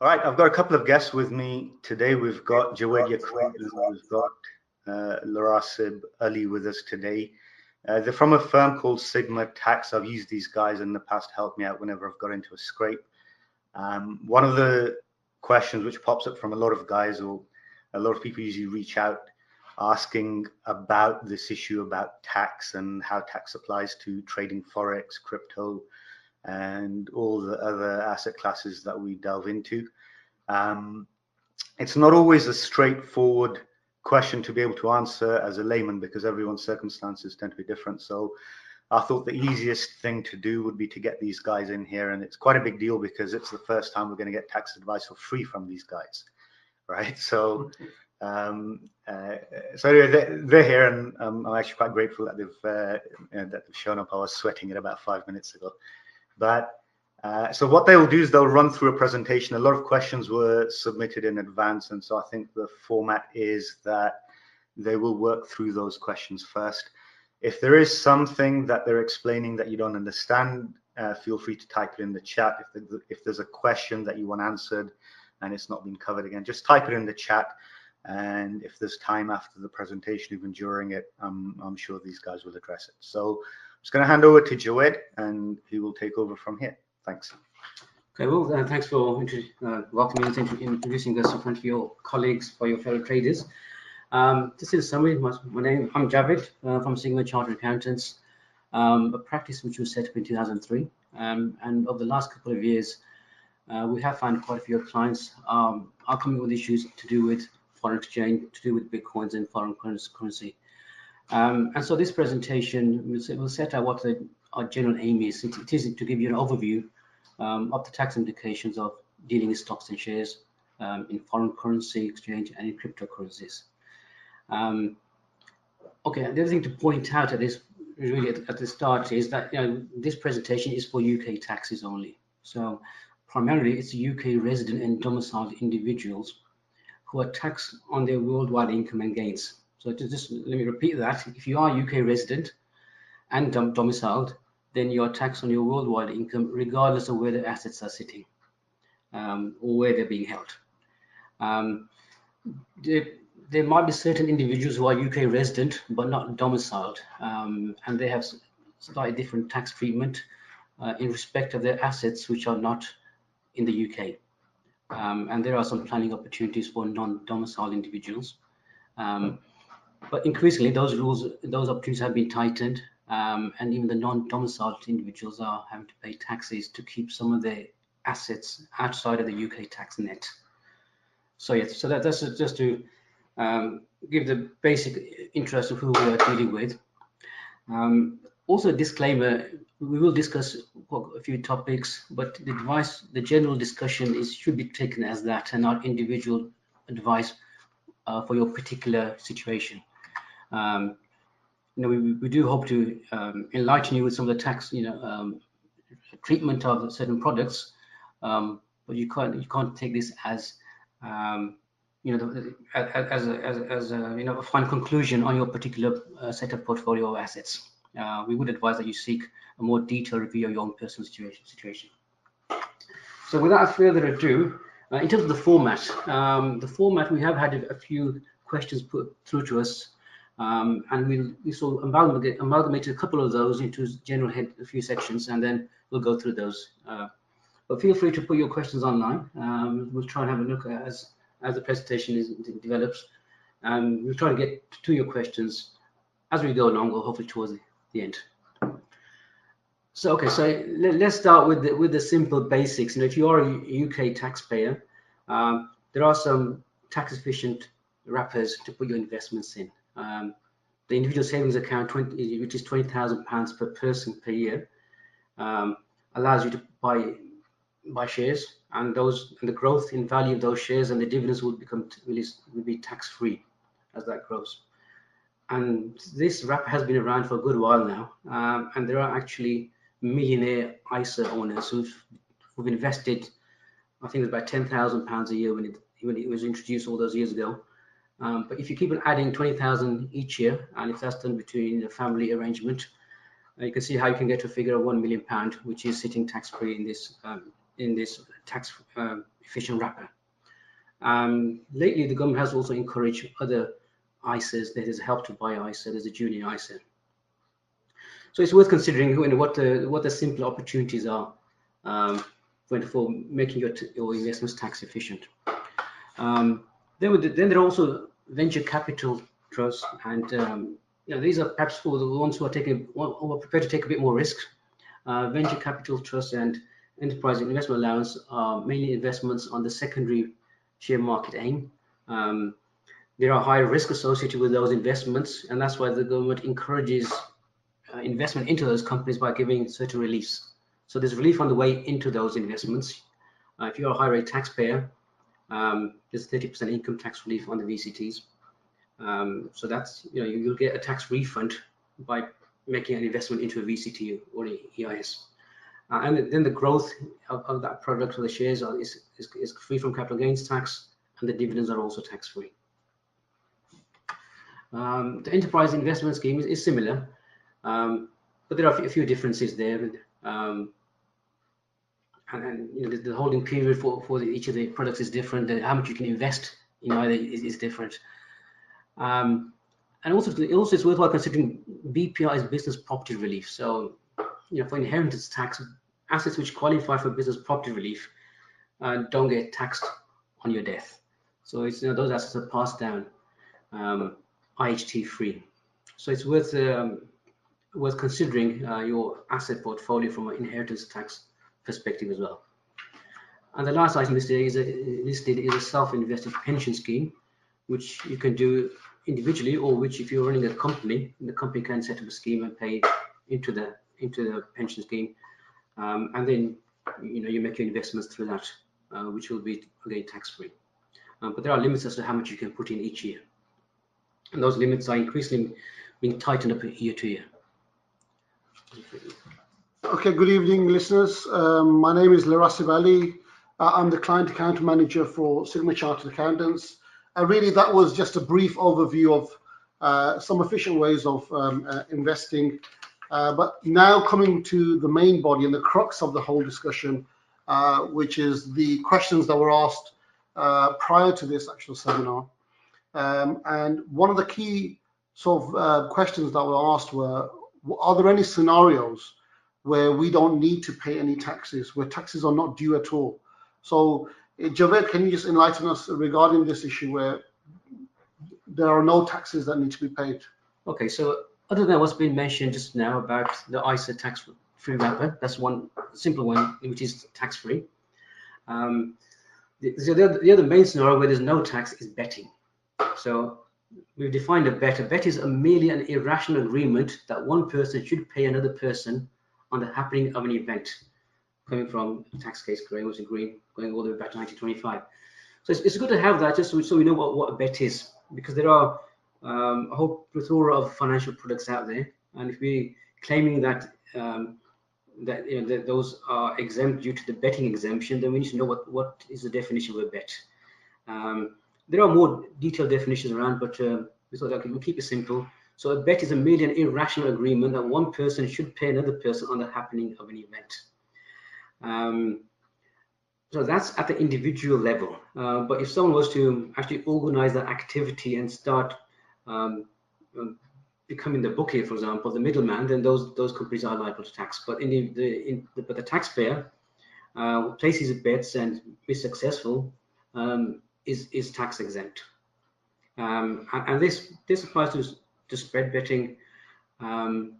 All right, I've got a couple of guests with me today. We've got Jawed Yaqub and we've got Larasib Ali with us today. They're from a firm called Sigma Tax. I've used these guys in the past to help me out whenever I've got into a scrape. One of the questions which pops up from a lot of guys, or a lot of people usually reach out asking about this issue about tax and how tax applies to trading Forex, crypto, and all the other asset classes that we delve into. It's not always a straightforward question to be able to answer as a layman because everyone's circumstances tend to be different. So I thought the easiest thing to do would be to get these guys in here, and it's quite a big deal because it's the first time we're going to get tax advice for free from these guys, right? So anyway, they're here, and I'm actually quite grateful that they've shown up. I was sweating it about 5 minutes ago. But so what they'll do is they'll run through a presentation. A lot of questions were submitted in advance, and so I think the format is that they will work through those questions first. If there is something that they're explaining that you don't understand, feel free to type it in the chat. If there's a question that you want answered and it's not been covered again, just type it in the chat. And if there's time after the presentation, even during it, I'm sure these guys will address it. So I'm just going to hand over to Jawed, and he will take over from here. Thanks. Okay, well, thanks for welcoming us and introducing us in front of your colleagues, for your fellow traders. Just in a summary, I'm Javed from Sigma Chartered Accountants, a practice which was set up in 2003. And over the last couple of years, we have found quite a few clients are coming with issues to do with foreign exchange, to do with Bitcoins and foreign currency. And so this presentation will set out what our general aim is. It is to give you an overview of the tax implications of dealing with stocks and shares in foreign currency exchange and in cryptocurrencies. Okay, the other thing to point out at this really at the start is that this presentation is for UK taxes only. So primarily it's UK resident and domiciled individuals who are taxed on their worldwide income and gains. So to just let me repeat that: if you are UK resident and domiciled, then you are taxed on your worldwide income regardless of where the assets are sitting or where they're being held. There might be certain individuals who are UK resident but not domiciled, and they have slightly different tax treatment in respect of their assets which are not in the UK. And there are some planning opportunities for non-domiciled individuals. But increasingly, those opportunities have been tightened, and even the non-domiciled individuals are having to pay taxes to keep some of their assets outside of the UK tax net. So yes, so that's just to give the basic interest of who we are dealing with. Also, a disclaimer: we will discuss a few topics, but the general discussion should be taken as that and not individual advice for your particular situation. We do hope to enlighten you with some of the tax, treatment of certain products, but you can't take this as a final conclusion on your particular set of portfolio assets. We would advise that you seek a more detailed review of your own personal situation. So without further ado, in terms of the format, we have had a few questions put through to us, and we sort of amalgamated a couple of those into a few sections, and then we'll go through those. But feel free to put your questions online. We'll try and have a look as the presentation develops. We'll try to get to your questions as we go along, or hopefully towards the end. So okay, so let's start with the simple basics. If you are a UK taxpayer, there are some tax efficient wrappers to put your investments in. The individual savings account, which is £20,000 per person per year, allows you to buy shares, and the growth in value of those shares and the dividends will be tax free as that grows. And this wrapper has been around for a good while now, and there are actually millionaire ISA owners who've invested, I think it's about £10,000 a year when it was introduced all those years ago. But if you keep on adding 20,000 each year, and if that's done between a family arrangement, you can see how you can get to a figure of £1 million, which is sitting tax-free in in this tax efficient wrapper. Lately, the government has also encouraged other ISAs. There is help to buy ISA. There's a junior ISA. So it's worth considering what the simple opportunities are for making your investments tax efficient. Then there are also venture capital trusts, and these are perhaps for the ones who are prepared to take a bit more risk. Venture capital trusts and enterprise investment allowance are mainly investments on the secondary share market AIM. There are higher risk associated with those investments, and that's why the government encourages investment into those companies by giving certain reliefs. So there's relief on the way into those investments. If you're a high rate taxpayer, there's 30% income tax relief on the VCTs. So that's, you'll get a tax refund by making an investment into a VCT or an EIS. And then the growth of that product or the shares is free from capital gains tax, and the dividends are also tax free. The enterprise investment scheme is similar, but there are a few differences there. And the holding period for each of the products is different. How much you can invest in either is different. And also it's worthwhile considering BPI's business property relief. So, for inheritance tax, assets which qualify for business property relief don't get taxed on your death. So it's those assets are passed down IHT free. So it's worth considering your asset portfolio from an inheritance tax perspective as well. And the last item listed is a self-invested pension scheme, which you can do individually, or which, if you're running a company, the company can set up a scheme and pay into the pension scheme, and then you make your investments through that, which will be again tax-free. But there are limits as to how much you can put in each year, and those limits are increasingly being tightened up year to year. Okay, good evening, listeners. My name is Larasib Ali. I'm the client account manager for Sigma Chartered Accountants. Really, that was just a brief overview of some efficient ways of investing. But now coming to the main body and the crux of the whole discussion, which is the questions that were asked prior to this actual seminar. And one of the key sort of questions that were asked were, are there any scenarios where we don't need to pay any taxes, where taxes are not due at all? So, Javed, can you just enlighten us regarding this issue where there are no taxes that need to be paid? Okay, so other than what's been mentioned just now about the ISA tax-free wrapper, that's one simple one, which is tax-free. The other main scenario where there's no tax is betting. So we've defined a bet. A bet is merely an irrational agreement that one person should pay another person on the happening of an event, coming from a tax case grey was green, going all the way back to 1925. So it's good to have that just so we know what a bet is, because there are a whole plethora of financial products out there, and if we're claiming that that those are exempt due to the betting exemption, then we need to know what is the definition of a bet. There are more detailed definitions around, but we thought, okay, we'll keep it simple. So a bet is merely an irrational agreement that one person should pay another person on the happening of an event. So that's at the individual level. But if someone was to actually organize that activity and start becoming the bookie, for example, the middleman, then those companies are liable to tax. But but the taxpayer who places bets and is successful is tax exempt. And this applies to spread betting. I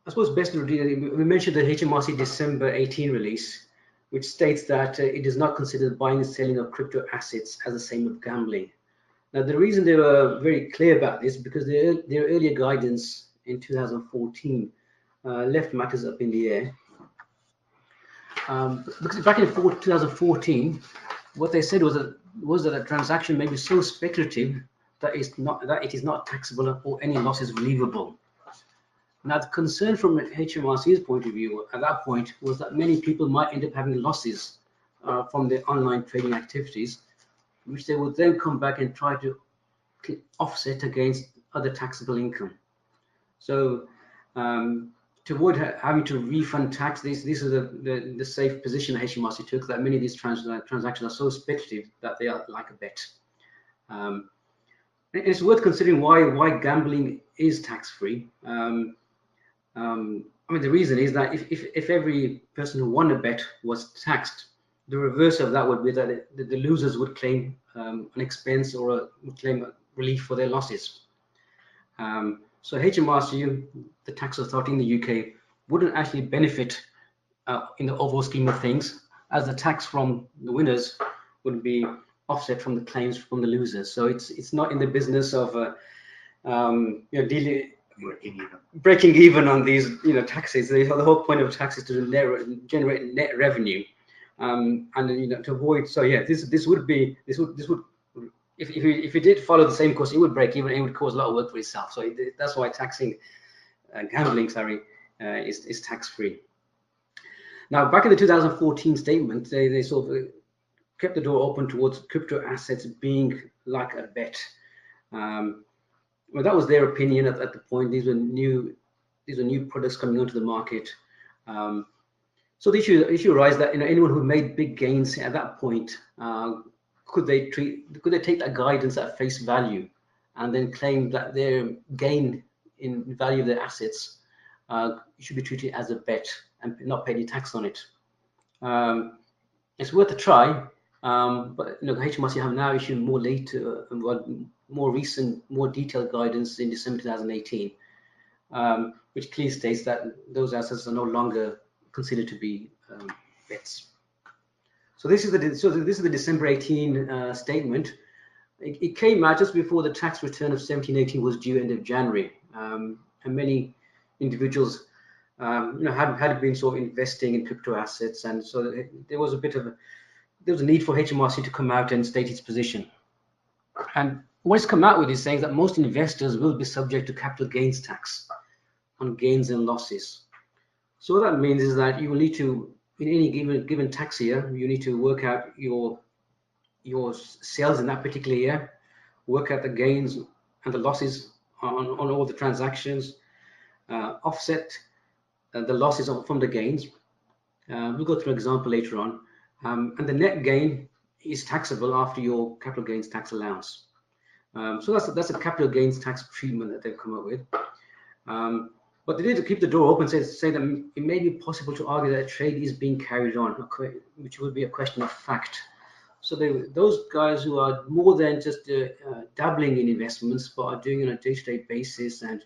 suppose best to we mentioned the HMRC December 18 release, which states that it does not consider buying and selling of crypto assets as the same as gambling. Now, the reason they were very clear about this, because their earlier guidance in 2014 left matters up in the air. Because back in 2014, what they said was that a transaction may be so speculative that it is not taxable or any loss is relievable. Now, the concern from HMRC's point of view at that point was that many people might end up having losses from their online trading activities, which they would then come back and try to offset against other taxable income. So to avoid having to refund tax, this is the safe position that HMRC took, that many of these transactions are so speculative that they are like a bet. It's worth considering why gambling is tax-free. I mean, the reason is that if every person who won a bet was taxed, the reverse of that would be that the losers would claim an expense or would claim a relief for their losses. So HMRC, the tax authority in the UK, wouldn't actually benefit in the overall scheme of things, as the tax from the winners would be offset from the claims from the losers. So it's not in the business of breaking even on these taxes. The whole point of tax is to generate net revenue, and to avoid. So yeah, this would if it did follow the same course, it would break even. It would cause a lot of work for itself. So that's why taxing gambling, is tax-free. Now, back in the 2014 statement, they sort of kept the door open towards crypto assets being like a bet. Well, that was their opinion at the point. These were new products coming onto the market. So the issue arises that anyone who made big gains at that point, could they take that guidance at face value and then claim that their gain in value of their assets should be treated as a bet and not pay any tax on it? It's worth a try, but HMRC have now issued more recent, more detailed guidance in December 2018, which clearly states that those assets are no longer considered to be bets. So this is the December 18 statement. It came out just before the tax return of 1718 was due end of January, and many individuals had been sort of investing in crypto assets, and so there was a need for HMRC to come out and state its position. And what it's come out with is saying that most investors will be subject to capital gains tax on gains and losses. So what that means is that you will need to, in any given tax year, you need to work out your sales in that particular year, work out the gains and the losses on all the transactions, offset the losses from the gains. We'll go through an example later on. And the net gain is taxable after your capital gains tax allowance. So that's a capital gains tax treatment that they've come up with. But they did keep the door open, say that it may be possible to argue that a trade is being carried on, which would be a question of fact. So those guys who are more than just dabbling in investments, but are doing it on a day-to-day basis and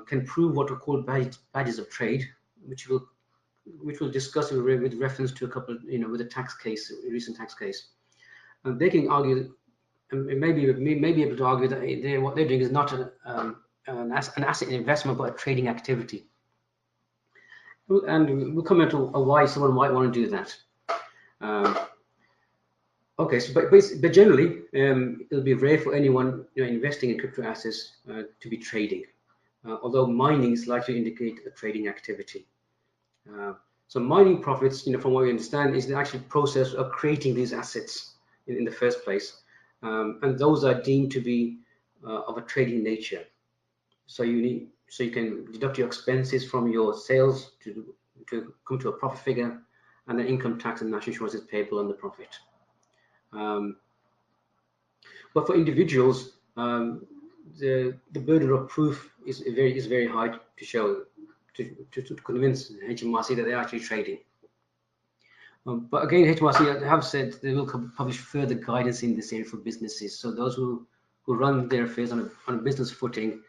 can prove what are called badges of trade, which we'll discuss with reference to a couple, with a tax case, a recent tax case. And they can argue, and may be able to argue that what they're doing is not an asset investment, but a trading activity. And we'll come into why someone might want to do that. Okay, so but generally, it'll be rare for anyone investing in crypto assets to be trading, although mining is likely to indicate a trading activity. So mining profits, from what we understand, is the actual process of creating these assets in the first place, and those are deemed to be of a trading nature. So you can deduct your expenses from your sales to come to a profit figure, and then income tax and national insurance is payable on the profit. But for individuals, the burden of proof is very high to show, to convince HMRC that they're actually trading. But again, HMRC have said they will publish further guidance in this area for businesses. So those who run their affairs on a business footing,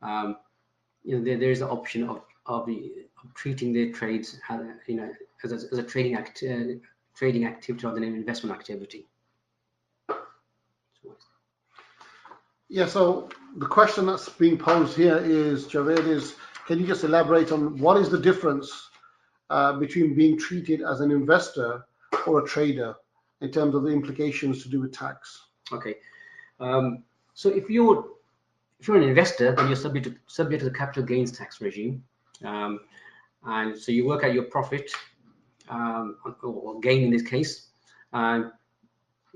there is the option of treating their trades, as a trading activity rather than an investment activity. Yeah, so the question that's being posed here is, Javed, can you just elaborate on what is the difference between being treated as an investor or a trader in terms of the implications to do with tax? Okay, so if you're an investor, then you're subject to the capital gains tax regime, and so you work out your profit or gain in this case.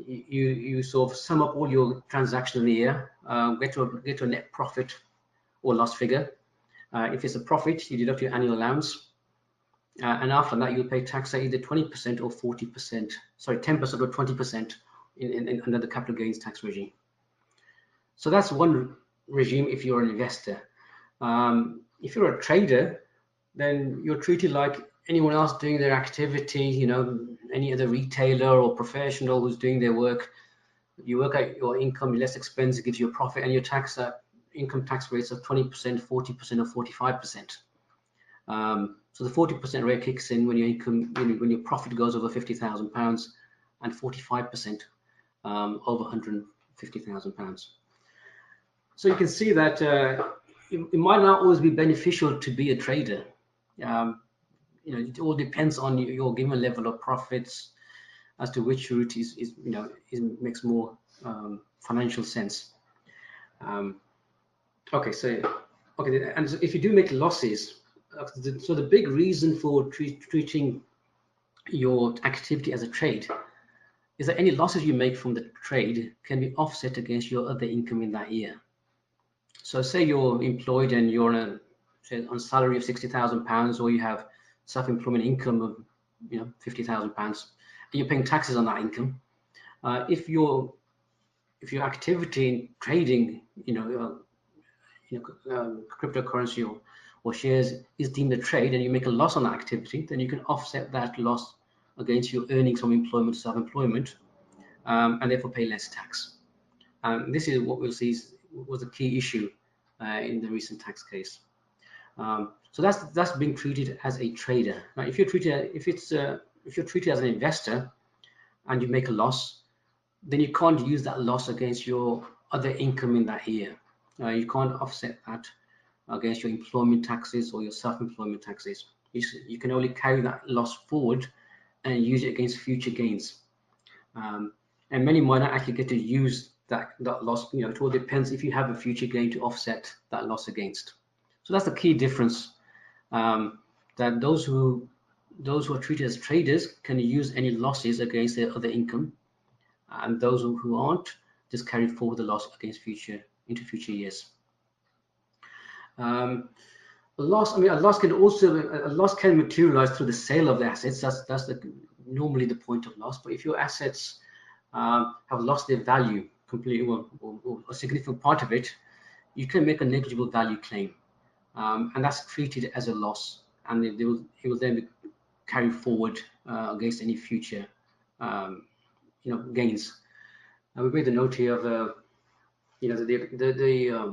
You sort of sum up all your transactions in the year, get to a net profit or loss figure, If it's a profit, you deduct your annual allowance, and after that you'll pay tax at either 20% or 40%, sorry, 10% or 20% under the capital gains tax regime. So that's one regime if you're an investor. If you're a trader, then you're treated like anyone else doing their activity, you know, any other retailer or professional who's doing their work. You work out your income, less expense, gives you a profit, and your tax income tax rates of 20%, 40%, or 45%. So the 40% rate kicks in when your income, when your profit goes over £50,000, and 45% over £150,000. So you can see that it might not always be beneficial to be a trader. You know, it all depends on your given level of profits as to which route makes more financial sense. Okay, and so if you do make losses, so the big reason for treating your activity as a trade is that any losses you make from the trade can be offset against your other income in that year. So say you're employed and you're on a salary of £60,000, or you have self-employment income of £50,000, and you're paying taxes on that income. If your activity in trading, cryptocurrency or shares is deemed a trade, and you make a loss on that activity, then you can offset that loss against your earnings from employment, self-employment, and therefore pay less tax. This is what we'll see was a key issue in the recent tax case. So that's being treated as a trader. Now, if you're treated as an investor and you make a loss, then you can't use that loss against your other income in that year. You can't offset that against your employment taxes or your self-employment taxes. You can only carry that loss forward and use it against future gains. And many might not actually get to use that loss. It all depends if you have a future gain to offset that loss against. So that's the key difference, that those who are treated as traders can use any losses against their other income, and those who aren't just carry forward the loss against into future years. A loss can materialize through the sale of the assets. That's normally the point of loss. But if your assets have lost their value completely, or a significant part of it, you can make a negligible value claim, and that's treated as a loss, and it will then be carried forward against any future gains. And we made the note here of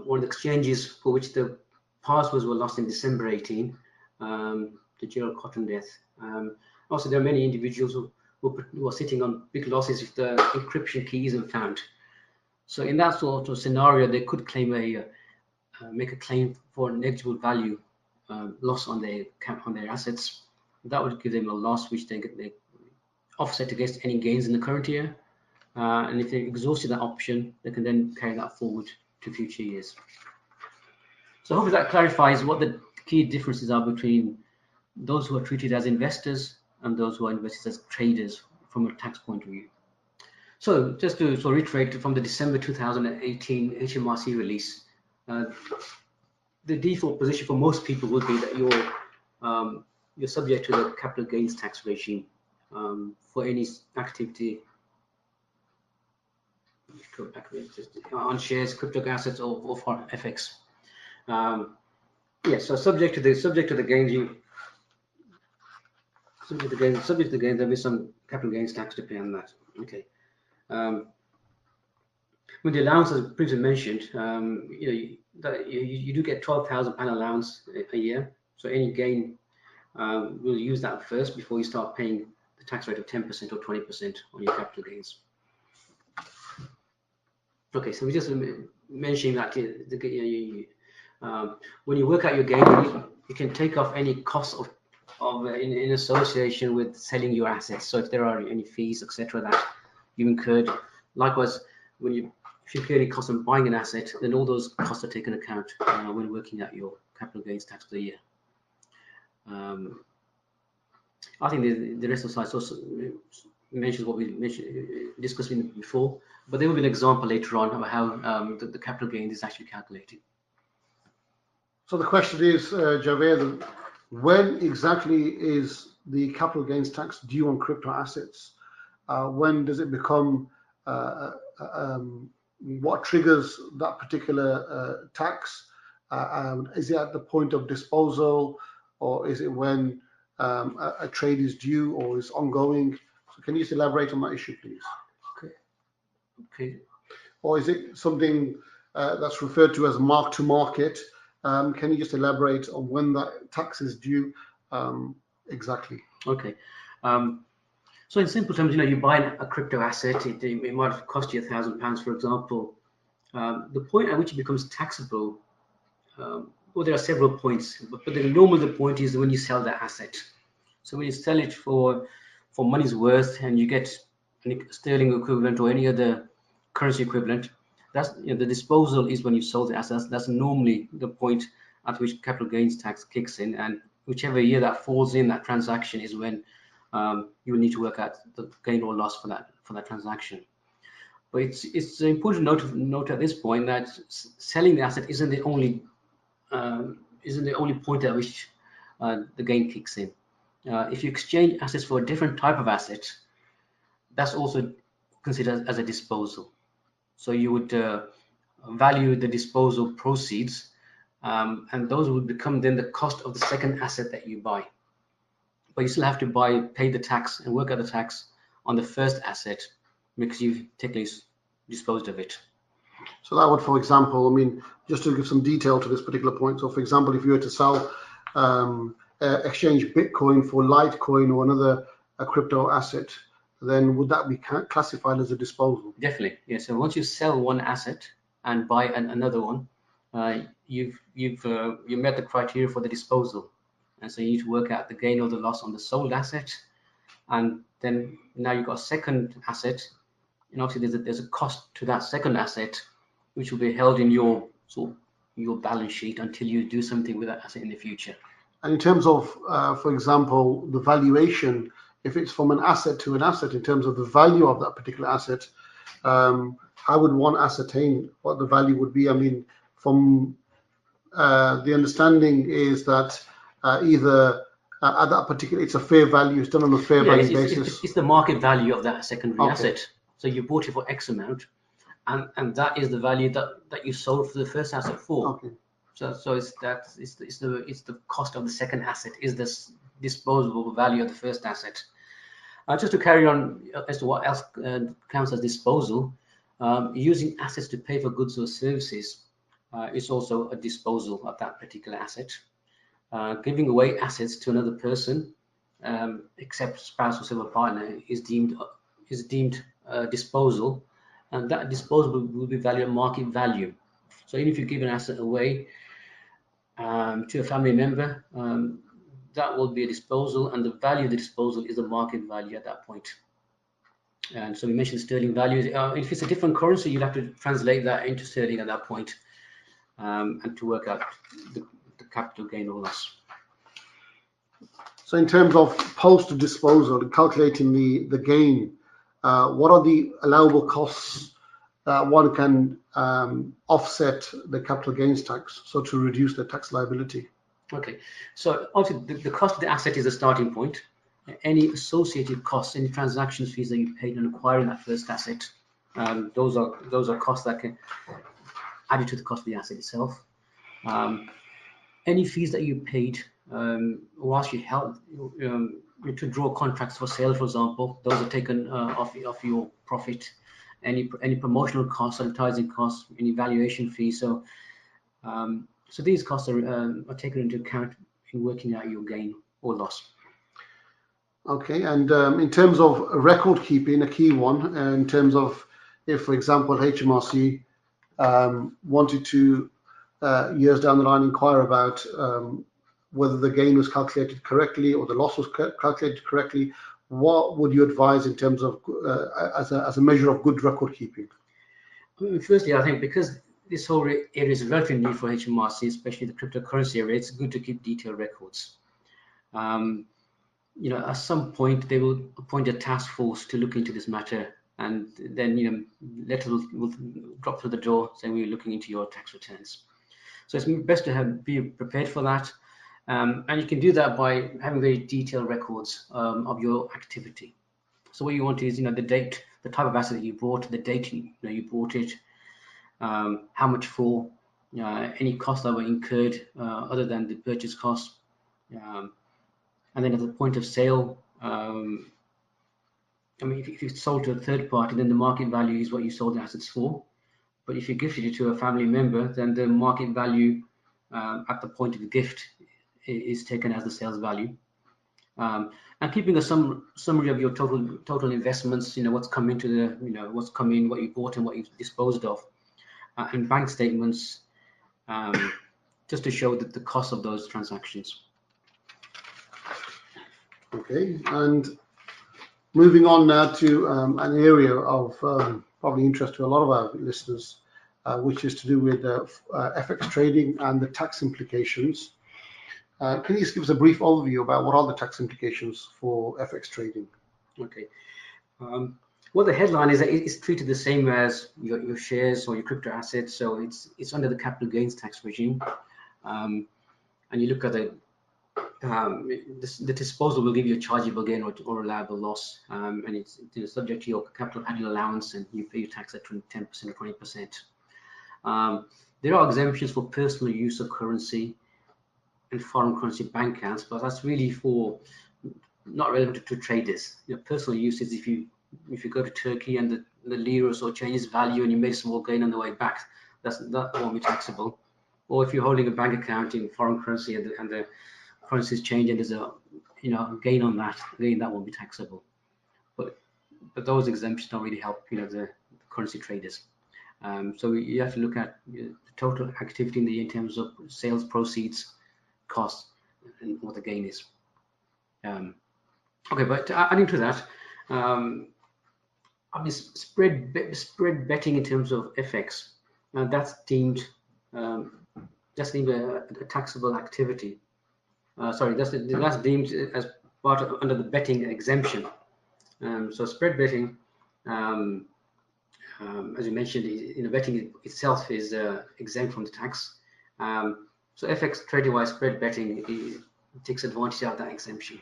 one of the exchanges for which the passwords were lost in December 18, the Gerald Cotton death. Also, there are many individuals who are sitting on big losses if the encryption key isn't found. So in that sort of scenario, they could claim make a claim for a negligible value loss on their assets. That would give them a loss which they offset against any gains in the current year. And if they exhausted that option, they can then carry that forward to future years. So hopefully that clarifies what the key differences are between those who are treated as investors and those who are invested as traders from a tax point of view. So just to reiterate, from the December 2018 HMRC release, the default position for most people would be that you're subject to the capital gains tax regime for any activity on shares, crypto assets, or for FX. So subject to the gains, there'll be some capital gains tax to pay on that. Okay. With the allowance, as previously mentioned, you do get £12,000 allowance a year. So any gain, we'll use that first before you start paying the tax rate of 10% or 20% on your capital gains. Okay, so we just mentioning that when you work out your gain, you can take off any costs in association with selling your assets. So if there are any fees, etc., that you incurred, likewise, if you incur any costs on buying an asset, then all those costs are taken account when working out your capital gains tax for the year. I think the rest of the slides also mentions what we discussed before, but there will be an example later on of how the capital gain is actually calculated. So the question is, Javed, when exactly is the capital gains tax due on crypto assets? When does it become, what triggers that particular tax? Is it at the point of disposal, or is it when a trade is due or is ongoing? So can you just elaborate on that issue, please? Okay. Or is it something that's referred to as mark to market? Can you just elaborate on when that tax is due exactly? Okay. So in simple terms, you buy a crypto asset, it might cost you £1,000, for example. The point at which it becomes taxable, well, there are several points, but the point is when you sell that asset. So when you sell it for money's worth and you get sterling equivalent or any other currency equivalent, that's the disposal is when you sold the asset. That's normally the point at which capital gains tax kicks in, and whichever year that falls in that transaction is when you will need to work out the gain or loss for that transaction. But it's important to note at this point that selling the asset isn't the only point at which the gain kicks in. If you exchange assets for a different type of asset, that's also considered as a disposal. So you would value the disposal proceeds, and those would become then the cost of the second asset that you buy. But you still have to pay the tax and work out the tax on the first asset because you've technically disposed of it. So that would, for example, I mean, just to give some detail to this particular point. So, for example, if you were to sell, exchange Bitcoin for Litecoin or another crypto asset, then would that be classified as a disposal? Definitely, yeah. So once you sell one asset and buy another one, you've met the criteria for the disposal, and so you need to work out the gain or the loss on the sold asset, and then now you've got a second asset, and obviously there's a cost to that second asset, which will be held in your balance sheet until you do something with that asset in the future. And in terms of, for example, the valuation, if it's from an asset to an asset, in terms of the value of that particular asset, how would one ascertain what the value would be? I mean, from the understanding is that either at that particular, it's a fair value, it's done on a fair value basis. It's the market value of that secondary asset. So you bought it for X amount, and that is the value that you sold for the first asset for. Okay. So it's the cost of the second asset is this disposable value of the first asset. Just to carry on as to what else counts as disposal, using assets to pay for goods or services is also a disposal of that particular asset. Giving away assets to another person, except spouse or civil partner, is deemed disposal, and that disposal will be valued at market value. So even if you give an asset away to a family member, that will be a disposal, and the value of the disposal is the market value at that point. And so we mentioned sterling values. If it's a different currency, you'll have to translate that into sterling at that point, and to work out the capital gain or loss. So in terms of post-disposal, calculating the gain, what are the allowable costs that one can offset the capital gains tax, so to reduce the tax liability? Okay, so obviously the cost of the asset is the starting point. Any associated costs, any transaction fees that you paid in acquiring that first asset, those are costs that can add to the cost of the asset itself. Any fees that you paid whilst you held to draw contracts for sale, for example, those are taken off your profit. Any promotional costs, advertising costs, any valuation fees. So these costs are taken into account in working out your gain or loss. Okay, and in terms of record keeping, a key one, in terms of if, for example, HMRC wanted to years down the line inquire about whether the gain was calculated correctly or the loss was calculated correctly, what would you advise in terms of as a measure of good record keeping? Firstly, I think because this whole area is relatively new for HMRC, especially the cryptocurrency area, it's good to keep detailed records. At some point they will appoint a task force to look into this matter, and then letters will drop through the door saying we're looking into your tax returns. So it's best to be prepared for that. And you can do that by having very detailed records of your activity. So what you want is, the date, the type of asset that you bought, the date you bought it, how much for, any costs that were incurred other than the purchase cost, and then at the point of sale. I mean, if you sold to a third party, then the market value is what you sold the assets for. But if you gifted it to a family member, then the market value at the point of the gift is taken as the sales value. And keeping a summary of your total investments, what's come into the, what's come in, what you bought and what you've disposed of, and bank statements, just to show that the cost of those transactions. Okay, and moving on now to an area of probably interest to a lot of our listeners, which is to do with FX trading and the tax implications. Can you just give us a brief overview about what are the tax implications for FX trading? Okay. Well, the headline is that it's treated the same as your shares or your crypto assets, so it's under the capital gains tax regime. And you look at the disposal will give you a chargeable gain or reliable loss, and it's subject to your capital annual allowance, and you pay your tax at 10% or 20%. There are exemptions for personal use of currency and foreign currency bank accounts, but that's really for not relevant to traders. Personal use is if you go to Turkey and the lira or changes value and you made a small gain on the way back, that won't be taxable. Or if you're holding a bank account in foreign currency and the currencies change and there's a gain on that, again that won't be taxable. But those exemptions don't really help the currency traders. So you have to look at the total activity in terms of sales proceeds, costs, and what the gain is. Okay, but adding to that, I mean, spread betting in terms of FX, that's deemed a taxable activity. Sorry, that's deemed as part of, under the betting exemption. So spread betting, as you mentioned, betting itself is exempt from the tax. So FX trading-wise spread betting takes advantage of that exemption.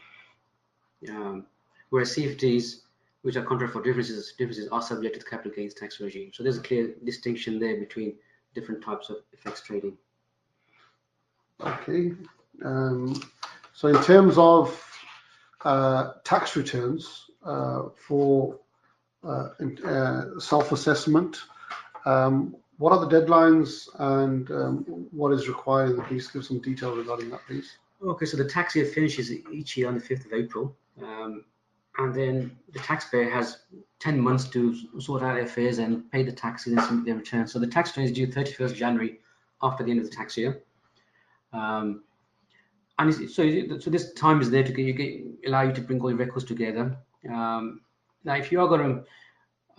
Whereas CFDs, which are contract for differences are subject to the capital gains tax regime. So there's a clear distinction there between different types of FX trading. Okay. So in terms of tax returns for self-assessment, what are the deadlines and what is required? Please give some detail regarding that, please. Okay, so the tax year finishes each year on the 5th of April. And then the taxpayer has 10 months to sort out their affairs and pay the taxes and submit their return. So the tax return is due 31st January after the end of the tax year. And so this time is there to allow you to bring all your records together. Now, if you are going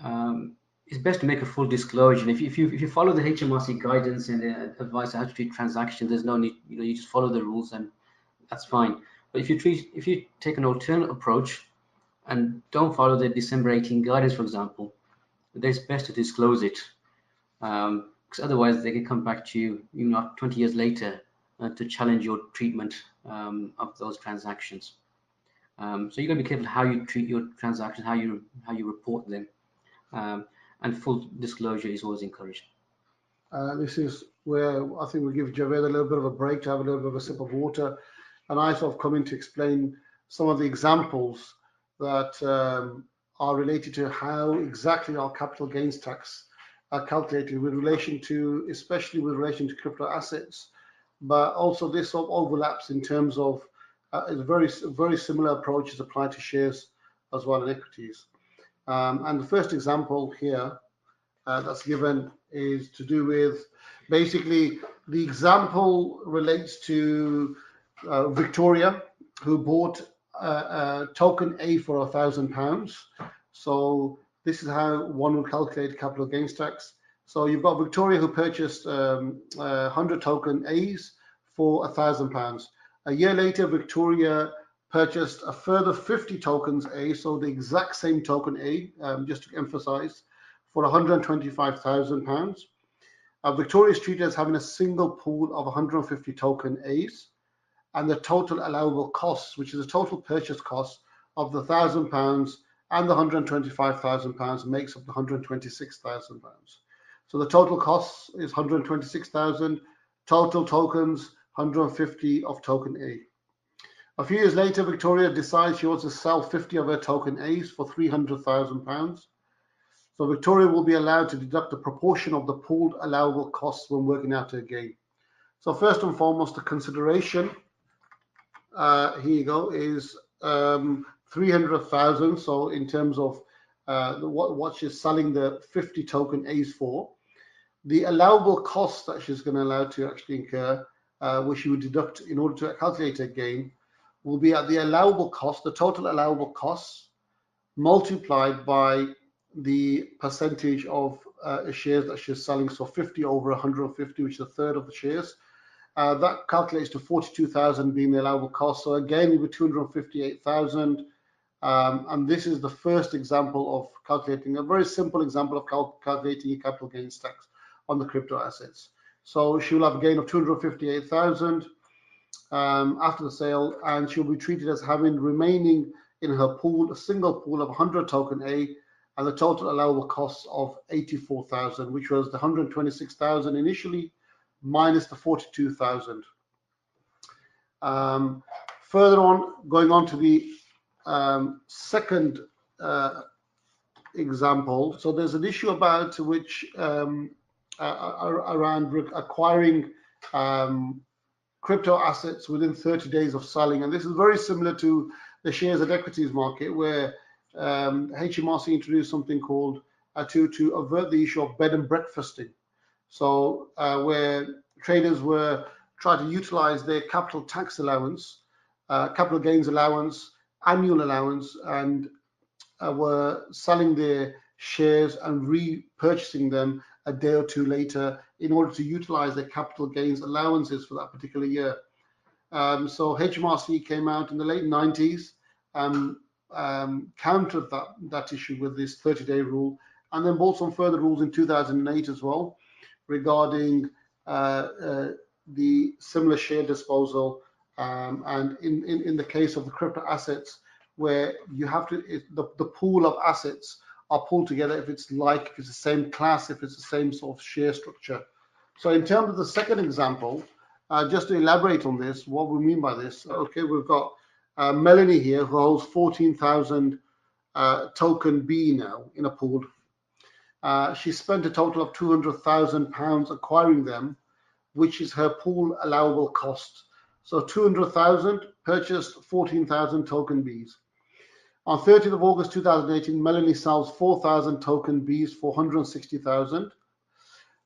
to, it's best to make a full disclosure. And if you follow the HMRC guidance and the advice on how to treat transactions, there's no need. You just follow the rules and that's fine. But if you take an alternate approach and don't follow the December 18 guidance, for example, then it's best to disclose it, because otherwise they can come back to you, 20 years later, to challenge your treatment of those transactions. So you got to be careful how you treat your transactions, how you report them, and full disclosure is always encouraged. This is where I think we give Javed a little bit of a break to have a little bit of a sip of water, and I sort of come in to explain some of the examples that are related to how exactly our capital gains tax are calculated with relation to, especially with relation to crypto assets, but also this sort of overlaps in terms of a very similar approach is applied to shares as well as equities. And the first example here that's given is to do with, basically the example relates to Victoria, who bought token A for £1,000. So this is how one would calculate capital gains tax. So you've got Victoria who purchased 100 token A's for £1,000. A year later, Victoria purchased a further 50 tokens A, so the exact same token A, just to emphasize, for £125,000. Victoria is treated as having a single pool of 150 token A's, and the total allowable costs, which is the total purchase cost of the £1,000 and the £125,000, makes up the £126,000. So the total cost is 126,000, total tokens 150 of token A. A few years later, Victoria decides she wants to sell 50 of her token A's for £300,000. So Victoria will be allowed to deduct a proportion of the pooled allowable costs when working out her gain. So first and foremost, the consideration, here you go, is 300,000. So in terms of what she's selling the 50 token A's for, the allowable costs that she's going to allow to actually incur, which she would deduct in order to calculate her gain, will be at the allowable cost, the total allowable costs, multiplied by the percentage of shares that she's selling. So 50 over 150, which is a third of the shares. That calculates to 42,000 being the allowable cost. So again, it would be 258,000. And this is the first example of calculating, a very simple example of calculating your capital gains tax on the crypto assets. So she will have a gain of 258,000 after the sale, and she'll be treated as having remaining in her pool a single pool of 100 token A, and the total allowable costs of 84,000, which was the 126,000 initially minus the 42,000. Further on, going on to the second example. So there's an issue about which around acquiring crypto assets within 30 days of selling, and this is very similar to the shares and equities market, where HMRC introduced something called to avert the issue of bed and breakfasting. So where traders were trying to utilize their capital tax allowance, capital gains allowance, annual allowance, and were selling their shares and repurchasing them a day or two later in order to utilize their capital gains allowances for that particular year. So HMRC came out in the late 90s, countered that issue with this 30-day rule, and then brought some further rules in 2008 as well regarding the similar share disposal, and in the case of the crypto assets, where you have to, the pool of assets are pulled together if it's the same class, if it's the same sort of share structure. So in terms of the second example, just to elaborate on this, what we mean by this, okay, we've got Melanie here, who holds 14,000 token B now in a pool. She spent a total of £200,000 acquiring them, which is her pool allowable cost. So 200,000 purchased 14,000 token Bs. On 30th of August 2018, Melanie sells 4,000 token Bs for 160,000.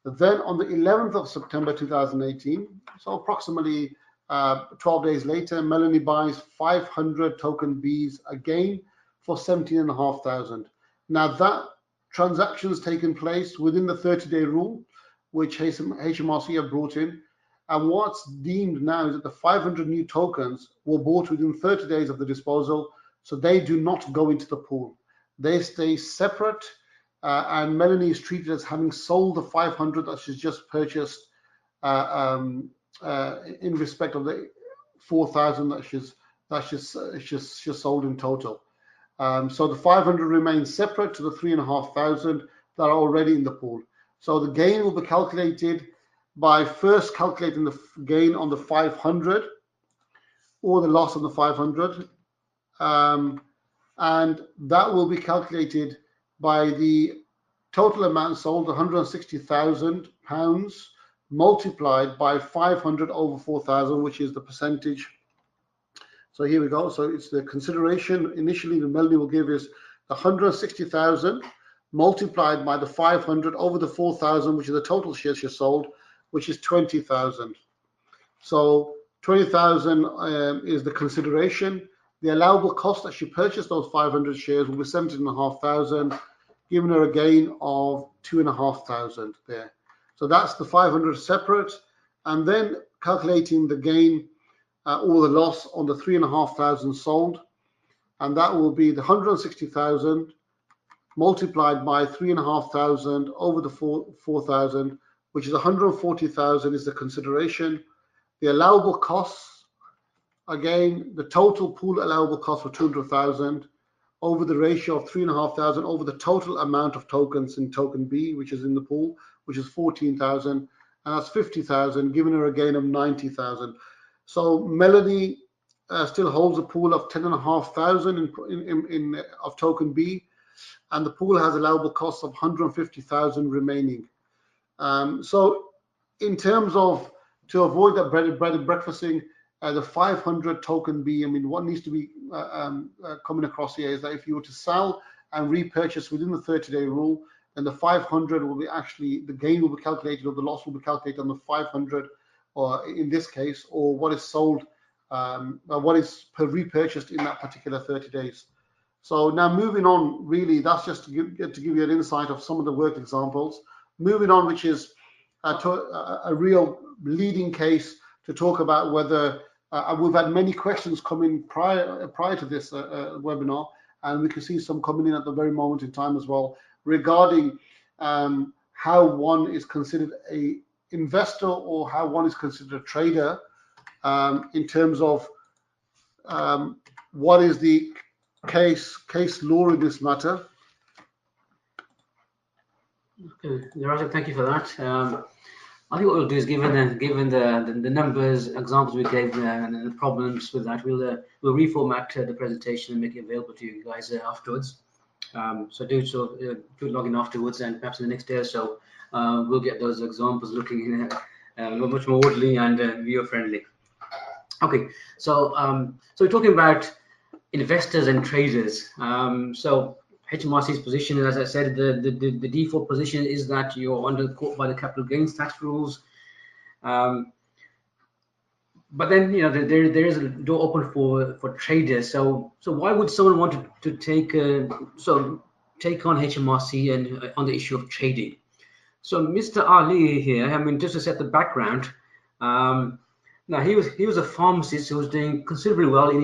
Then on the 11th of September 2018, so approximately 12 days later, Melanie buys 500 token Bs again for 17,500. Now that transaction has taken place within the 30-day rule, which HMRC have brought in. And what's deemed now is that the 500 new tokens were bought within 30 days of the disposal, so they do not go into the pool. They stay separate, and Melanie is treated as having sold the 500 that she's just purchased in respect of the 4,000 that she's sold in total. So the 500 remains separate to the 3,500 that are already in the pool. So the gain will be calculated by first calculating the gain on the 500 or the loss on the 500, and that will be calculated by the total amount sold, £160,000, multiplied by 500 over 4,000, which is the percentage. So here we go. So it's the consideration initially the Melanie will give is the 160,000 multiplied by the 500 over the 4,000, which is the total shares she sold, which is 20,000. So 20,000 is the consideration. The allowable cost that she purchased those 500 shares will be 17,500, giving her a gain of 2,500 there. So that's the 500 separate, and then calculating the gain or the loss on the 3,500 sold, and that will be the 160,000 multiplied by 3,500 over the 4,000, which is 140,000 is the consideration. The allowable costs, again, the total pool allowable cost for 200,000 over the ratio of 3,500 over the total amount of tokens in token B, which is in the pool, which is 14,000, and that's 50,000, giving her a gain of 90,000. So Melanie still holds a pool of 10,500 of token B, and the pool has allowable costs of 150,000 remaining. So in terms of, to avoid that bread and breakfasting, the 500 token B, I mean, what needs to be coming across here is that if you were to sell and repurchase within the 30-day rule, then the 500 will be actually, the gain will be calculated or the loss will be calculated on the 500, or in this case, or what is sold, what is repurchased in that particular 30 days. So now moving on, really, that's just to give you an insight of some of the work examples. Moving on, which is a real leading case to talk about whether we've had many questions come in prior to this webinar, and we can see some coming in at the very moment in time as well, regarding how one is considered a investor or how one is considered a trader, in terms of what is the case law in this matter. Okay, Narasha, thank you for that. I think what we'll do is, given the numbers, examples we gave, and the problems with that, we'll reformat the presentation and make it available to you guys afterwards. So do log in afterwards, and perhaps in the next day or so, we'll get those examples looking much more orderly and viewer friendly. Okay, so so we're talking about investors and traders. So HMRC's position, as I said, the default position is that you're under caught by the capital gains tax rules. But then, you know, there is a door open for traders. So why would someone want to take on HMRC and on the issue of trading? So Mr. Ali here, I mean, just to set the background, now he was a pharmacist who was doing considerably well in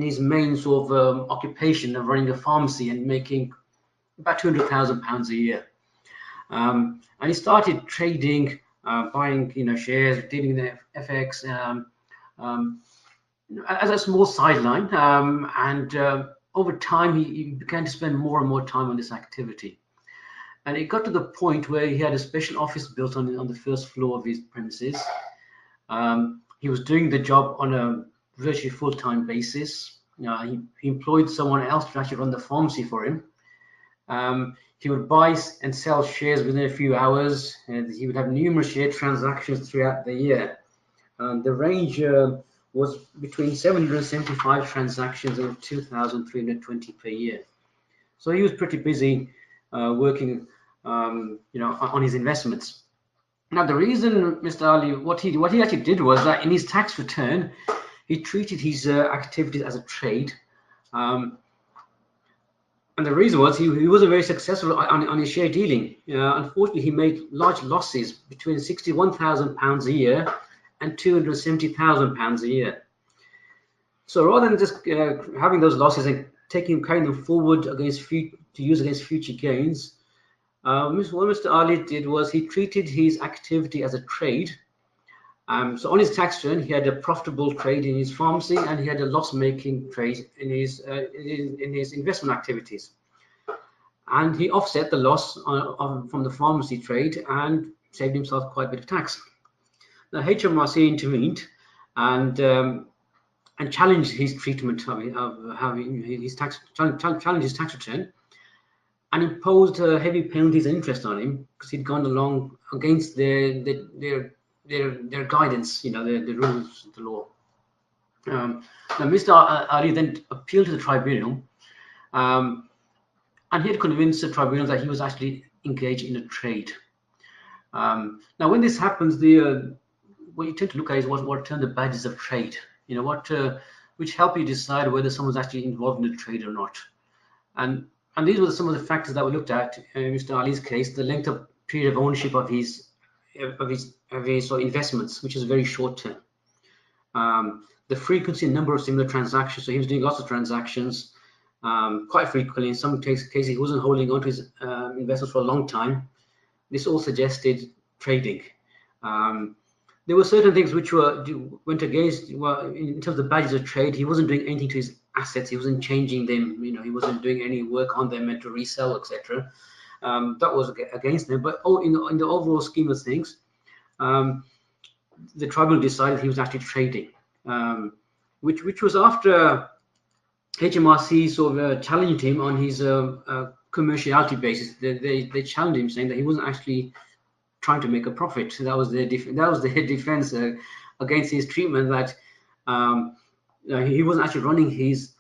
his main sort of occupation of running a pharmacy and making about £200,000 a year. And he started trading, buying, you know, shares, dealing in FX as a small sideline. And over time, he began to spend more and more time on this activity. And it got to the point where he had a special office built on the first floor of his premises. He was doing the job on a virtually full-time basis. He employed someone else to actually run the pharmacy for him. He would buy and sell shares within a few hours, and he would have numerous share transactions throughout the year. The range was between 775 transactions and 2,320 per year. So he was pretty busy working, you know, on his investments. Now, the reason Mr. Ali, what he actually did was that in his tax return, he treated his activities as a trade. And the reason was he wasn't very successful on his share dealing. Unfortunately, he made large losses between £61,000 a year and £270,000 a year. So rather than just having those losses and carrying them forward to use against future gains, what Mr. Ali did was he treated his activity as a trade. So on his tax return, he had a profitable trade in his pharmacy, and he had a loss-making trade in his investment activities. And he offset the loss from the pharmacy trade and saved himself quite a bit of tax. Now HMRC intervened and challenged his treatment of having his tax return, and imposed heavy penalties and interest on him because he'd gone along against their guidance, you know, the rules of the law. Now, Mr. Ali then appealed to the tribunal, and he had convinced the tribunal that he was actually engaged in a trade. Now, when this happens, what you tend to look at is what are termed the badges of trade. You know, which help you decide whether someone's actually involved in a trade or not. And these were some of the factors that we looked at in Mr. Ali's case: the length of period of ownership of his investments, which is very short term. The frequency and number of similar transactions. So he was doing lots of transactions quite frequently. In some cases, he wasn't holding on to his investments for a long time. This all suggested trading. There were certain things which went against, well, in terms of badges of trade. He wasn't doing anything to his assets. He wasn't changing them. He wasn't doing any work on them and to resell, etc. That was against them. But in the overall scheme of things, the tribunal decided he was actually trading, which was after HMRC sort of challenged him on his commerciality basis. They challenged him, saying that he wasn't actually trying to make a profit. That was their defense against his treatment, that he wasn't actually running his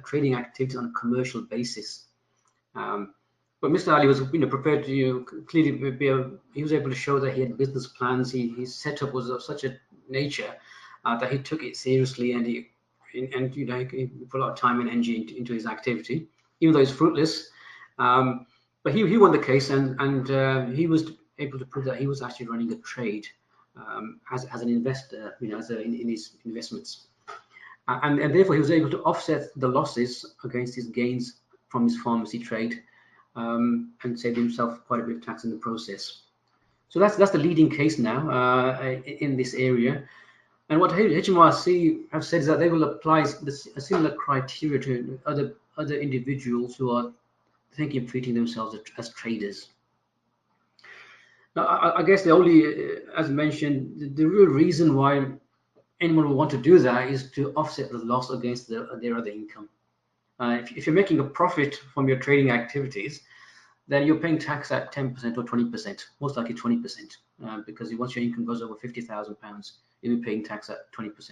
trading activities on a commercial basis. But Mr. Ali was prepared to clearly he was able to show that he had business plans. His setup was of such a nature that he took it seriously, and he put a lot of time and energy into his activity, even though it's fruitless. But he won the case, and he was able to prove that he was actually running a trade as an investor, in his investments, and therefore he was able to offset the losses against his gains from his pharmacy trade, and saved himself quite a bit of tax in the process. So that's the leading case now in this area. And what HMRC have said is that they will apply a similar criteria to other individuals who are thinking of treating themselves as traders. Now, I guess the only, as mentioned, the real reason why anyone would want to do that is to offset the loss against their other income. If you're making a profit from your trading activities, then you're paying tax at 10% or 20%, most likely 20%, because once your income goes over £50,000, you'll be paying tax at 20%.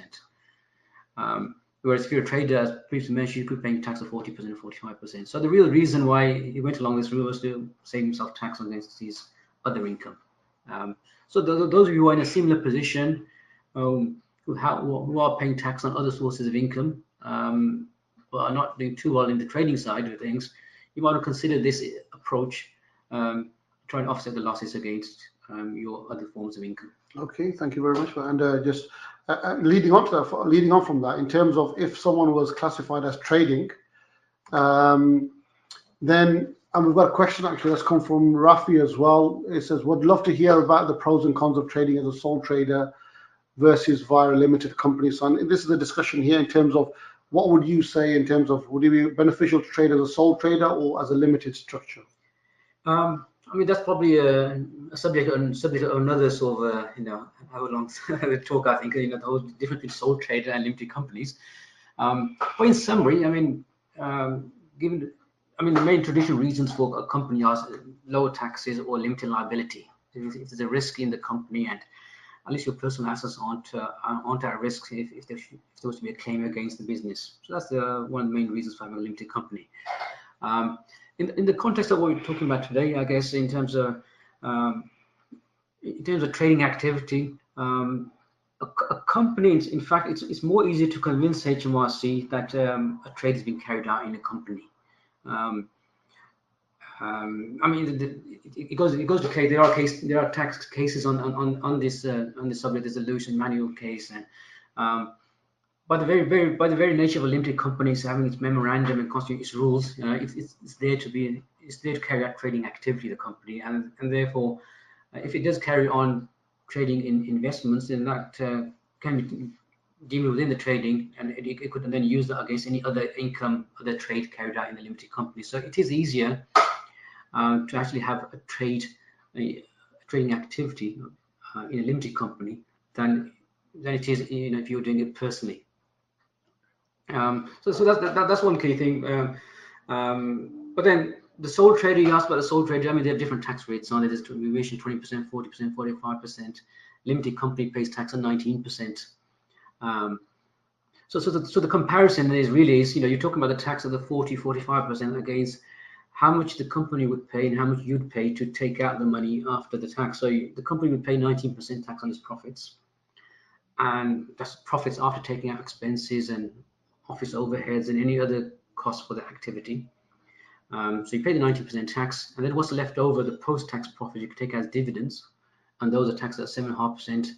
Whereas if you're a trader, as previously mentioned, you could be paying tax of 40%, 45%. So the real reason why he went along this route was to save himself tax against his other income. So those of you who are in a similar position, who are paying tax on other sources of income, but are not doing too well in the trading side of things, you want to consider this approach, try and offset the losses against your other forms of income. Okay, thank you very much. And just leading on from that, in terms of if someone was classified as trading, then, and we've got a question actually that's come from Rafi as well. It says, would love to hear about the pros and cons of trading as a sole trader versus via a limited company. So this is a discussion here in terms of what would you say in terms of, would it be beneficial to trade as a sole trader or as a limited structure? I mean, that's probably a subject of another sort of, hour-long talk, I think, the whole difference between sole trader and limited companies. But in summary, I mean, the main traditional reasons for a company are lower taxes or limited liability. If there's a risk in the company, and at least your personal assets aren't at risk if there was to be a claim against the business. So that's one of the main reasons for having a limited company. In the context of what we're talking about today, I guess in terms of trading activity, a company, in fact, it's more easy to convince HMRC that a trade has been carried out in a company. I mean, it goes to case. There are tax cases on this subject. There's a Lewis and Manuel case, and by the very nature of a limited company, having its memorandum and constituting its rules, it's there to carry out trading activity of the company, and therefore, if it does carry on trading in investments, then that can be deemed within the trading, and it could then use that against any other income, other trade carried out in the limited company. So it is easier to actually have a trading activity in a limited company than it is, if you're doing it personally. So that's one key thing. But then the sole trader, you asked about the sole trader. I mean, they have different tax rates on it. There's variation 20%, 40%, 45%. Limited company pays tax on 19%. So the comparison is really, you're talking about the tax of the 40-45% against how much the company would pay and how much you'd pay to take out the money after the tax. So the company would pay 19% tax on its profits, and that's profits after taking out expenses and office overheads and any other costs for the activity. So you pay the 19% tax, and then what's left over, the post-tax profit, you can take as dividends, and those are taxed at 7.5%.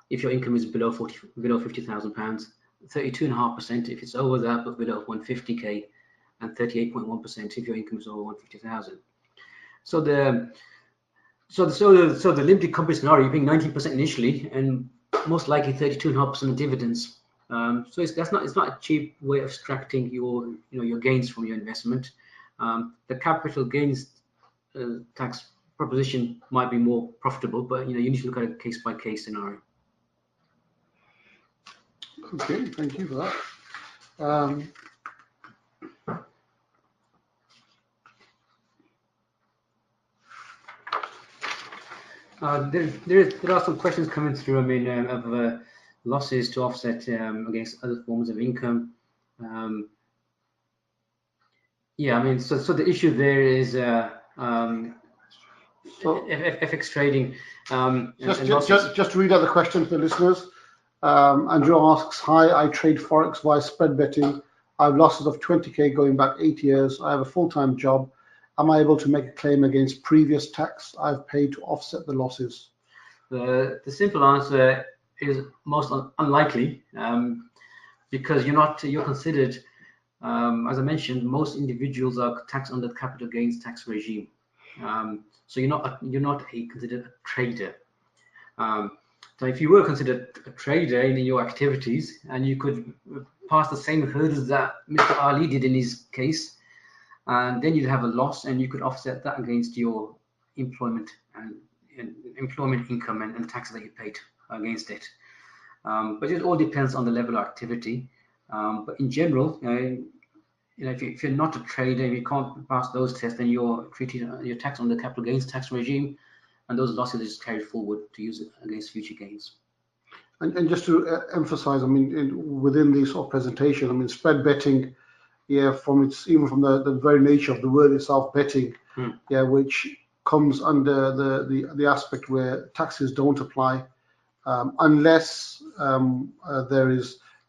If your income is below £50,000, 32.5% if it's over that but below 150k, and 38.1% if your income is over 150,000. So So the limited company scenario, you're paying 19% initially, and most likely 32.5% of dividends. So it's not a cheap way of extracting your gains from your investment. The capital gains tax proposition might be more profitable, but you need to look at a case by case scenario. Okay, thank you for that. There are some questions coming through. I mean, of losses to offset against other forms of income. Yeah, I mean, so the issue there is FX trading. Just to read out the question for the listeners. Andrew asks, hi, I trade Forex via spread betting. I have losses of 20K going back 8 years. I have a full-time job. Am I able to make a claim against previous tax I've paid to offset the losses? The simple answer is most unlikely, because you're considered, as I mentioned, most individuals are taxed under the capital gains tax regime. So you're not considered a trader. So if you were considered a trader in your activities, and you could pass the same hurdles that Mr. Ali did in his case, and then you'd have a loss, and you could offset that against your employment and employment income and taxes that you paid against it. But it all depends on the level of activity. But in general, if you're not a trader, you can't pass those tests, then you're taxed on the capital gains tax regime, and those losses are just carried forward to use it against future gains. And just to emphasize, I mean, within this sort of presentation, I mean, spread betting, yeah, even from the very nature of the word itself, betting, yeah, which comes under the aspect where taxes don't apply unless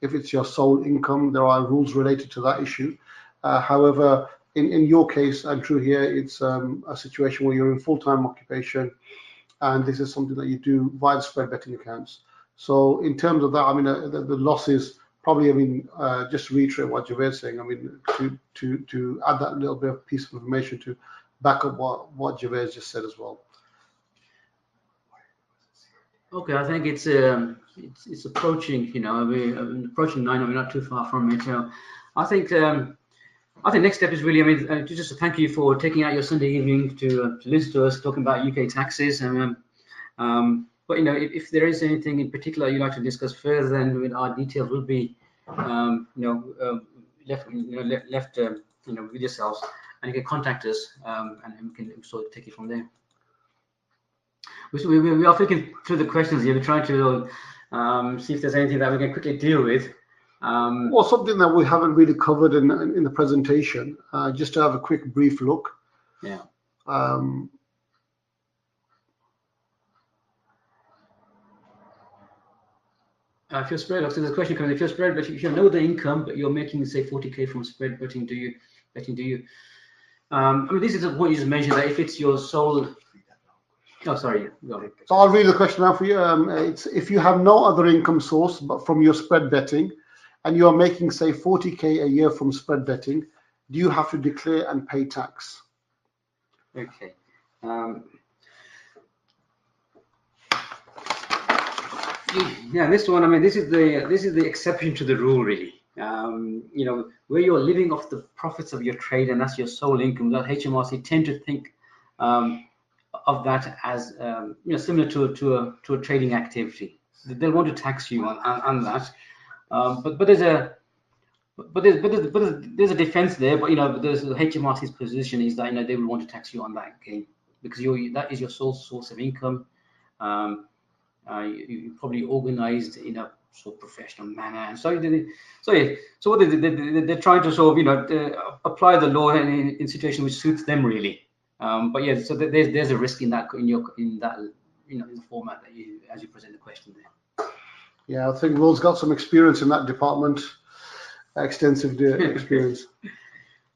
if it's your sole income, there are rules related to that issue. However, in your case, Andrew, here, it's a situation where you're in full-time occupation, and this is something that you do via spread betting accounts. So in terms of that, I mean, the losses probably, I mean, just to reiterate what Javed is saying, I mean, to add that little bit of piece of information to back up what Javed just said as well. Okay, I think it's approaching, we're approaching 9, we're not too far from it. I think next step is really, I mean, just to thank you for taking out your Sunday evening to listen to us talking about UK taxes. But if there is anything in particular you'd like to discuss further, then our details will be left with yourselves, and you can contact us, and we can sort of take it from there. We are looking through the questions here. We're trying to see if there's anything that we can quickly deal with. Well, something that we haven't really covered in the presentation, just to have a quick brief look. Yeah. If you're spread, so there's a question coming. If you're spread, but if you know the income, but you're making, say, 40K from spread betting, do you? I mean, this is the point you just mentioned, that if it's your sole. Oh, sorry. Go ahead. So I'll read the question out for you. It's if you have no other income source but from your spread betting, and you are making, say, 40K a year from spread betting, do you have to declare and pay tax? Okay. Yeah, this one, I mean, this is the exception to the rule, really. Where you're living off the profits of your trade, and that's your sole income, that HMRC tend to think of that as similar to a trading activity. They'll want to tax you on that. But there's a defense there. But there's the HMRC's position is that they will want to tax you on that gain, because that is your sole source of income. You probably organized in a sort of professional manner, and so what they're trying to sort of apply the law in situation which suits them, really. But yeah, so there's a risk in that in the format that as you present the question there. Yeah, I think Will's got some experience in that department, extensive experience.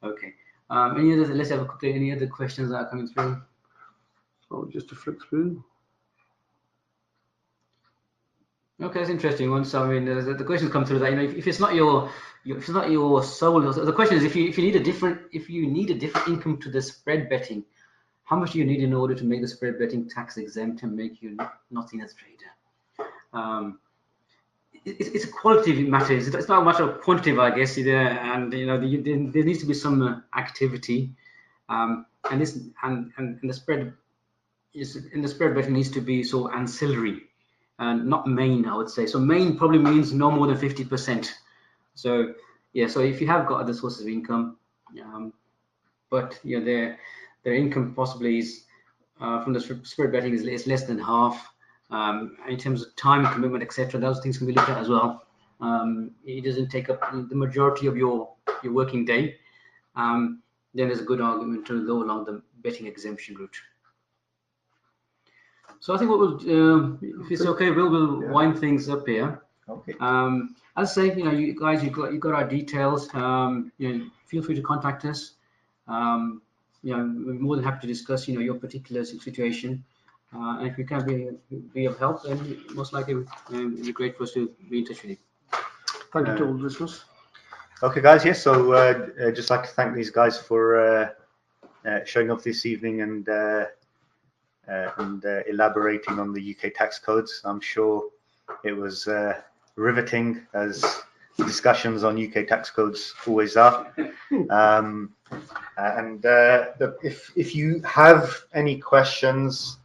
Okay. Let's have a quick look. Any other questions that are coming through? Oh, just to flick through. Okay, that's interesting one. So I mean, the questions come through that if it's not your sole, the question is if you need a different income to the spread betting, how much do you need in order to make the spread betting tax exempt and make you not seen as a trader? It's a qualitative matter. It's not much of quantitative, I guess, either. And there needs to be some activity, and the spread betting needs to be sort of ancillary and not main, I would say. So main probably means no more than 50%. So yeah, so if you have got other sources of income, but their income possibly is from the spread betting is less than half. In terms of time commitment, etc., those things can be looked at as well. It doesn't take up the majority of your working day. Then there's a good argument to go along the betting exemption route. So I think what we'll, if it's okay, we'll wind things up here. Okay. As I say, you guys, you've got our details. Feel free to contact us. We're more than happy to discuss, your particular situation. And if we can be of help, then most likely it'd be great for us to be in touch with you. Thank you to all the listeners. Okay, guys. Yes. So I'd just like to thank these guys for showing up this evening and elaborating on the UK tax codes. I'm sure it was riveting, as discussions on UK tax codes always are. If you have any questions,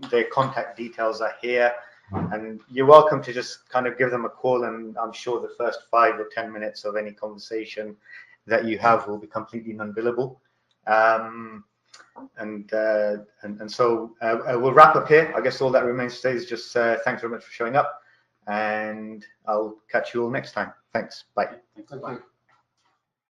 their contact details are here, and you're welcome to just kind of give them a call, and I'm sure the first 5 or 10 minutes of any conversation that you have will be completely non-billable. So we'll wrap up here. I guess all that remains to say is just thanks very much for showing up, and I'll catch you all next time. Thanks. Bye. Thank you.